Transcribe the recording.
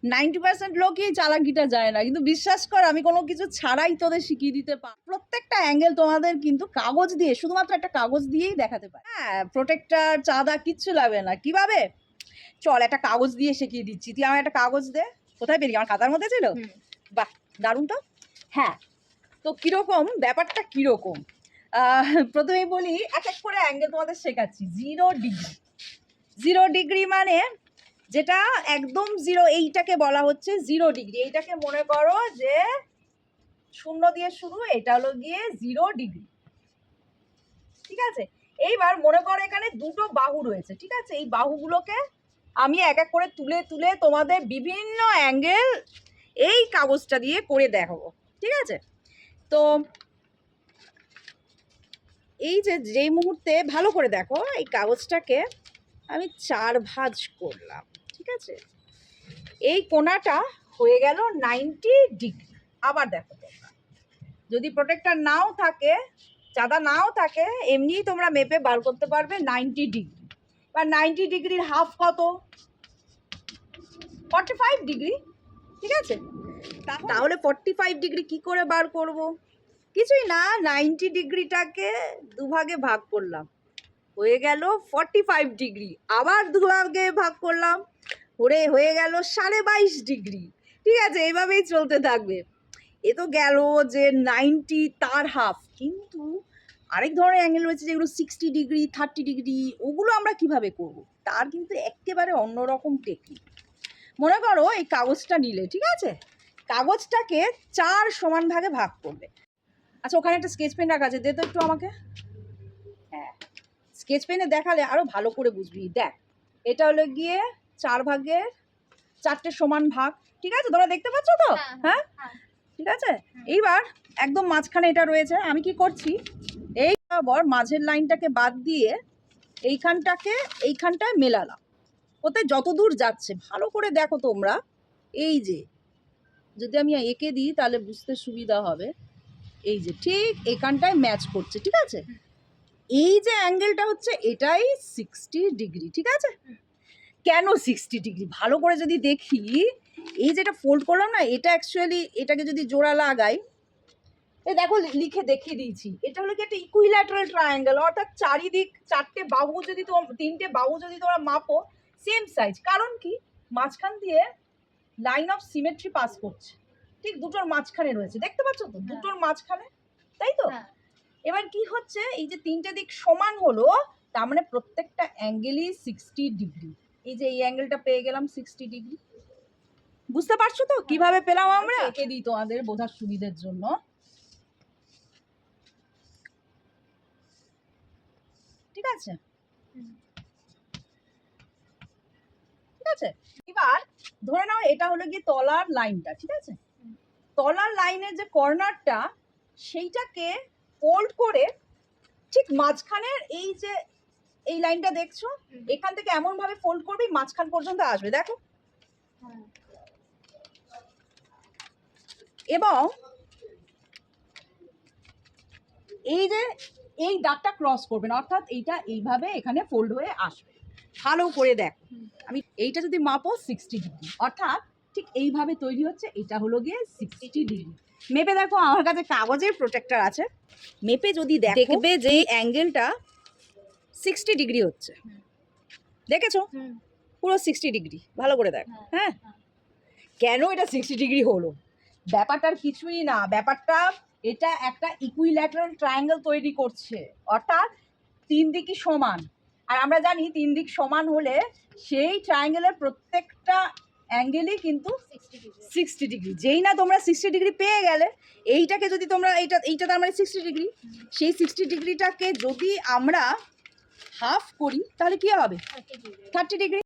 90% লোকই চালাকিটা যায় না, কিন্তু বিশ্বাস কর আমি কোনো কিছু ছাড়াই তোদের শিখিয়ে দিতে পারি। প্রত্যেকটা অ্যাঙ্গেল তোমাদের কিন্তু কাগজ দিয়ে, শুধুমাত্র একটা কাগজ দিয়েই দেখাতে পারি। হ্যাঁ, প্রোটেক্টর চাঁদা কিচ্ছু লাগবে না। কিভাবে? চল একটা কাগজ দিয়ে শিখিয়ে দিচ্ছি। তুই আমার একটা কাগজ দে। কোথায় পেলি? আমার খাতার মধ্যে ছিল। বাহ, দারুণ তো। হ্যাঁ, তো কিরকম ব্যাপারটা কিরকম, প্রথমেই বলি এক এক করে অ্যাঙ্গেল তোমাদের শেখাচ্ছি। 0 ডিগ্রি, 0 ডিগ্রি মানে যেটা একদম জিরো, এইটাকে বলা হচ্ছে 0 ডিগ্রি। এইটাকে মনে করো যে 0 দিয়ে শুরু, এটা হলো গিয়ে 0 ডিগ্রি। ঠিক আছে, এইবার মনে করো এখানে দুটো বাহু রয়েছে। ঠিক আছে, এই বাহুগুলোকে আমি এক এক করে তুলে তুলে তোমাদের বিভিন্ন অ্যাঙ্গেল এই কাগজটা দিয়ে করে দেখাবো। ঠিক আছে, তো এই যে যেই মুহূর্তে ভালো করে দেখো, এই কাগজটাকে আমি 4 ভাঁজ করলাম। ঠিক আছে, এই কোণাটা হয়ে গেল 90 ডিগ্রি। আবার দেখো তোমরা যদি প্রোটেক্টর নাও থাকে, চাঁদা নাও থাকে, এমনিই তোমরা মেপে বার করতে পারবে 90 ডিগ্রি। বা 90 ডিগ্রির হাফ কত? 45 ডিগ্রি। ঠিক আছে, তাহলে 45 ডিগ্রি কি করে বার করব? কিছুই না, 90 ডিগ্রিটাকে দুভাগে ভাগ করলাম, হয়ে গেল 45 ডিগ্রি। আবার দুভাগে ভাগ করলাম, হয়ে গেল 22.5 ডিগ্রি। ঠিক আছে, এইভাবেই চলতে থাকবে। এ তো গেল যে 90 তার হাফ। কিন্তু আরেক ধরনের অ্যাঙ্গেল রয়েছে যেগুলো 60 ডিগ্রি, 30 ডিগ্রি। ওগুলো আমরা কিভাবে করব? তার কিন্তু একেবারে অন্যরকম টেকনিক। মনে করো এই কাগজটা নিলে, ঠিক আছে, কাগজটাকে 4 সমান ভাগে ভাগ করবে। আচ্ছা, ওখানে একটা স্কেচ পেন রাখা আছে, দে তো একটু আমাকে। হ্যাঁ, স্কেচ পেনে দেখালে আরো ভালো করে বুঝবি। দেখ, এটা হলো গিয়ে 4 ভাগের 4টে সমান ভাগ। ঠিক আছে, তোমরা দেখতে পাচ্ছ তো? হ্যাঁ, ঠিক আছে। এইবার একদম মাঝখানে এটা রয়েছে, আমি কি করছি, এই বরাবর মাঝের লাইনটাকে বাদ দিয়ে এইখানটায় মেলালাম। ওতে যত দূর যাচ্ছে ভালো করে দেখো তোমরা। এই যে যদি আমি এঁকে দিই তাহলে বুঝতে সুবিধা হবে। এই যে ঠিক এখানটায় ম্যাচ করছে। ঠিক আছে, এই যে অ্যাঙ্গেলটা হচ্ছে এটাই 60 ডিগ্রি। ঠিক আছে, কেন 60 ডিগ্রি? ভালো করে যদি দেখি, এই যেটা ফোল্ড করলাম না, এটা অ্যাকচুয়ালি এটাকে যদি জোড়া লাগাই, এই দেখো লিখে দেখিয়ে দিয়েছি, এটা হলো কি একটা ইকুইল্যাটারাল ট্রায়াঙ্গেল। অর্থাৎ চারিদিক 4টে বাহু যদি 3টে বাহু যদি তোমরা মাপো সেম সাইজ। কারণ কি, মাঝখান দিয়ে লাইন অফ সিমেট্রি পাস করছে। ঠিক দুটোর মাঝখানে রয়েছে, দেখতে পাচ্ছ তো? দুটোর মাঝখানে, তাই তো? এবার কি হচ্ছে, এই যে 3টে দিক সমান হলো, তার মানে প্রত্যেকটা অ্যাঙ্গেলই 60 ডিগ্রি। এই যে এই অ্যাঙ্গেলটা পেয়ে গেলাম 60 ডিগ্রি। বুঝতে পারছো তো কিভাবে পেলাম আমরা? এঁকে দিই তোমাদের বোঝার সুবিধার জন্য। ঠিক আছে, ঠিক আছে। এবার ধরে নাও এটা হলো গিয়ে তলার লাইনটা। ঠিক আছে, তলার লাইনের যে কর্নারটা, সেইটাকে ফোল্ড করে ঠিক মাঝখানের এই যে এই লাইনটা দেখছো, এখান থেকে এমন ভাবে ফোল্ড করবে মাঝখান পর্যন্ত আসবে। দেখো, এবং এই যে এই দাগটা ক্রস করবে না, অর্থাৎ এইটা এইভাবে এখানে ফোল্ড হয়ে আসবে। ভালো করে দেখো, আমি এইটা যদি মাপো 60 ডিগ্রি, অর্থাৎ ঠিক এইভাবে তৈরি হচ্ছে। এটা হলো গিয়ে 60 ডিগ্রি। মেপে দেখো, আমার কাছে কাগজের প্রোটেক্টর আছে, মেপে যদি দেখবে যে অ্যাঙ্গেলটা 60 ডিগ্রি হচ্ছে। দেখেছো? পুরো 60 ডিগ্রি। ভালো করে দেখো। হ্যাঁ, কেন এটা 60 ডিগ্রি হলো? ব্যাপারটার কিছুই না, ব্যাপারটা এটা একটা ইকুইল্যাটারাল ট্রায়াঙ্গেল তৈরি করছে, অর্থাৎ 3 দিকই সমান। আর আমরা জানি 3 দিক সমান হলে সেই ট্রায়াঙ্গেলের প্রত্যেকটা অ্যাঙ্গেলই কিন্তু 60 ডিগ্রি। যেই না তোমরা 60 ডিগ্রি পেয়ে গেলে, এইটাকে যদি তোমরা এইটা তার মানে 60 ডিগ্রি, সেই 60 ডিগ্রিটাকে যদি আমরা হাফ করি তাহলে কি হবে? 30 ডিগ্রি।